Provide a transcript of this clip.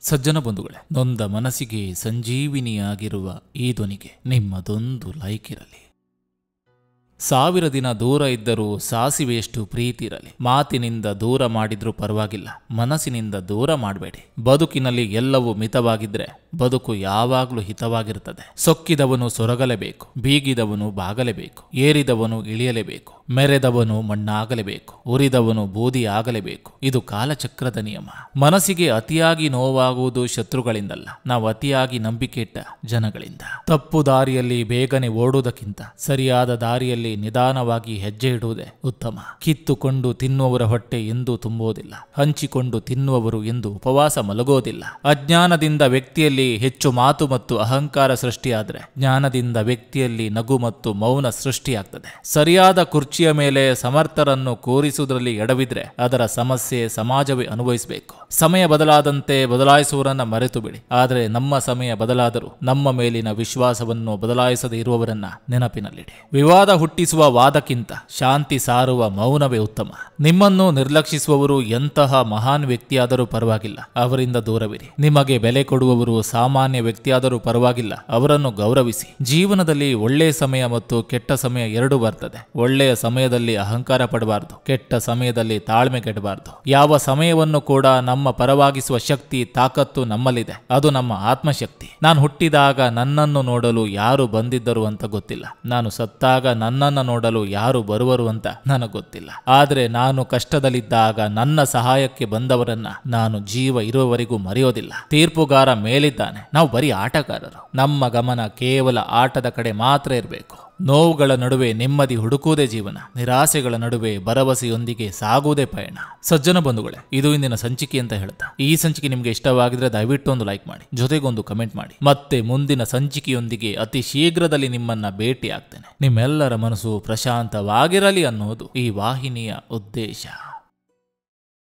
ಸಜ್ಜನ ಬಂಧುಗಳೇ, ನೊಂದ ಮನಸ್ಸಿಗೆ ಸಂಜೀವಿನಿಯಾಗಿರುವ ಈ ಧ್ವನಿಗೆ ನಿಮ್ಮದೊಂದು ಲೈಕ್ ಇರಲಿ. 1000 ದಿನ ದೂರ ಇದ್ದರೂ ಸಾಸಿವೆಯಷ್ಟು ಪ್ರೀತಿ ಇರಲಿ. ಮಾತಿನಿಂದ ದೂರ ಮಾಡಿದ್ರೂ ಪರವಾಗಿಲ್ಲ, ಮನಸ್ಸಿನಿಂದ ದೂರ ಮಾಡಬೇಡಿ. ಬದುಕಿನಲ್ಲಿ ಎಲ್ಲವೂ ಮಿತವಾಗಿದ್ರೆ ಬದುಕು ಯಾವಾಗಲೂ ಹಿತವಾಗಿರುತ್ತದೆ. ಸೊಕ್ಕಿದವನು ಸೊರಗಲೇಬೇಕು, ಬೀಗಿದವನು ಬಾಗಲೇಬೇಕು, ಏರಿದವನು ಇಳಿಯಲೇಬೇಕು, ಮೆರೆದವನು ಮಣ್ಣಾಗಲೇಬೇಕು, ಉರಿದವನು ಬೂದಿ ಆಗಲೇಬೇಕು. ಇದು ಕಾಲಚಕ್ರದ ನಿಯಮ. ಮನಸ್ಸಿಗೆ ಅತಿಯಾಗಿ ನೋವಾಗುವುದು ಶತ್ರುಗಳಿಂದಲ್ಲ, ನಾವು ಅತಿಯಾಗಿ ನಂಬಿಕೆ ಇಟ್ಟ ಜನಗಳಿಂದ. ತಪ್ಪು ದಾರಿಯಲ್ಲಿ ಬೇಗನೆ ಓಡುವುದಕ್ಕಿಂತ ಸರಿಯಾದ ದಾರಿಯಲ್ಲಿ ನಿಧಾನವಾಗಿ ಹೆಜ್ಜೆ ಇಡುವುದೇ ಉತ್ತಮ. ಕಿತ್ತುಕೊಂಡು ತಿನ್ನುವವರ ಹೊಟ್ಟೆ ಎಂದೂ ತುಂಬುವುದಿಲ್ಲ, ಹಂಚಿಕೊಂಡು ತಿನ್ನುವವರು ಎಂದು ಉಪವಾಸ ಮಲಗೋದಿಲ್ಲ. ಅಜ್ಞಾನದಿಂದ ವ್ಯಕ್ತಿಯಲ್ಲಿ ಹೆಚ್ಚು ಮಾತು ಮತ್ತು ಅಹಂಕಾರ ಸೃಷ್ಟಿಯಾದರೆ ಜ್ಞಾನದಿಂದ ವ್ಯಕ್ತಿಯಲ್ಲಿ ನಗು ಮತ್ತು ಮೌನ ಸೃಷ್ಟಿಯಾಗ್ತದೆ. ಸರಿಯಾದ ಕುರ್ಚಿಯ ಮೇಲೆ ಸಮರ್ಥರನ್ನು ಕೂರಿಸುವುದರಲ್ಲಿ ಎಡವಿದ್ರೆ ಅದರ ಸಮಸ್ಯೆ ಸಮಾಜವೇ ಅನುಭವಿಸಬೇಕು. ಸಮಯ ಬದಲಾದಂತೆ ಬದಲಾಯಿಸುವವರನ್ನ ಮರೆತು ಬಿಡಿ, ಆದರೆ ನಮ್ಮ ಸಮಯ ಬದಲಾದರೂ ನಮ್ಮ ಮೇಲಿನ ವಿಶ್ವಾಸವನ್ನು ಬದಲಾಯಿಸದೇ ಇರುವವರನ್ನ ನೆನಪಿನಲ್ಲಿಡಿ. ವಿವಾದ ಹುಟ್ಟಿಸುವ ವಾದಕ್ಕಿಂತ ಶಾಂತಿ ಸಾರುವ ಮೌನವೇ ಉತ್ತಮ. ನಿಮ್ಮನ್ನು ನಿರ್ಲಕ್ಷಿಸುವವರು ಎಂತಹ ಮಹಾನ್ ವ್ಯಕ್ತಿಯಾದರೂ ಪರವಾಗಿಲ್ಲ, ಅವರಿಂದ ದೂರವಿರಿ. ನಿಮಗೆ ಬೆಲೆ ಕೊಡುವವರು ಸಾಮಾನ್ಯ ವ್ಯಕ್ತಿಯಾದರೂ ಪರವಾಗಿಲ್ಲ, ಅವರನ್ನು ಗೌರವಿಸಿ. ಜೀವನದಲ್ಲಿ ಒಳ್ಳೆಯ ಸಮಯ ಮತ್ತು ಕೆಟ್ಟ ಸಮಯ ಎರಡೂ ಬರ್ತದೆ. ಒಳ್ಳೆಯ ಸಮಯದಲ್ಲಿ ಅಹಂಕಾರ ಪಡಬಾರದು, ಕೆಟ್ಟ ಸಮಯದಲ್ಲಿ ತಾಳ್ಮೆ ಕೆಡಬಾರದು. ಯಾವ ಸಮಯವನ್ನು ಕೂಡ ನಮ್ಮ ಪರವಾಗಿಸುವ ಶಕ್ತಿ ತಾಕತ್ತು ನಮ್ಮಲ್ಲಿದೆ, ಅದು ನಮ್ಮ ಆತ್ಮಶಕ್ತಿ. ನಾನು ಹುಟ್ಟಿದಾಗ ನನ್ನನ್ನು ನೋಡಲು ಯಾರು ಬಂದಿದ್ದರು ಅಂತ ಗೊತ್ತಿಲ್ಲ, ನಾನು ಸತ್ತಾಗ ನನ್ನನ್ನು ನೋಡಲು ಯಾರು ಬರುವರು ಅಂತ ನನಗೆ ಗೊತ್ತಿಲ್ಲ. ಆದರೆ ನಾನು ಕಷ್ಟದಲ್ಲಿದ್ದಾಗ ನನ್ನ ಸಹಾಯಕ್ಕೆ ಬಂದವರನ್ನ ನಾನು ಜೀವ ಇರುವವರೆಗೂ ಮರೆಯೋದಿಲ್ಲ. ತೀರ್ಪುಗಾರ ಮೇಲಿದ್ದಾನೆ, ನಾವು ಬರೀ ಆಟಗಾರರು. ನಮ್ಮ ಗಮನ ಕೇವಲ ಆಟದ ಕಡೆ ಮಾತ್ರ ಇರಬೇಕು. ನೋವುಗಳ ನಡುವೆ ನೆಮ್ಮದಿ ಹುಡುಕುವುದೇ ಜೀವನ, ನಿರಾಸೆಗಳ ನಡುವೆ ಭರವಸೆಯೊಂದಿಗೆ ಸಾಗುವುದೇ ಪಯಣ. ಸಜ್ಜನ ಬಂಧುಗಳೇ, ಇದು ಇಂದಿನ ಸಂಚಿಕೆ ಅಂತ ಹೇಳ್ತಾ, ಈ ಸಂಚಿಕೆ ನಿಮಗೆ ಇಷ್ಟವಾಗಿದ್ರೆ ದಯವಿಟ್ಟು ಒಂದು ಲೈಕ್ ಮಾಡಿ, ಜೊತೆಗೊಂದು ಕಮೆಂಟ್ ಮಾಡಿ. ಮತ್ತೆ ಮುಂದಿನ ಸಂಚಿಕೆಯೊಂದಿಗೆ ಅತಿ ಶೀಘ್ರದಲ್ಲಿ ನಿಮ್ಮನ್ನ ಭೇಟಿ ಆಗ್ತೇನೆ. ನಿಮ್ಮೆಲ್ಲರ ಮನಸ್ಸು ಪ್ರಶಾಂತವಾಗಿರಲಿ ಅನ್ನೋದು ಈ ವಾಹಿನಿಯ ಉದ್ದೇಶ.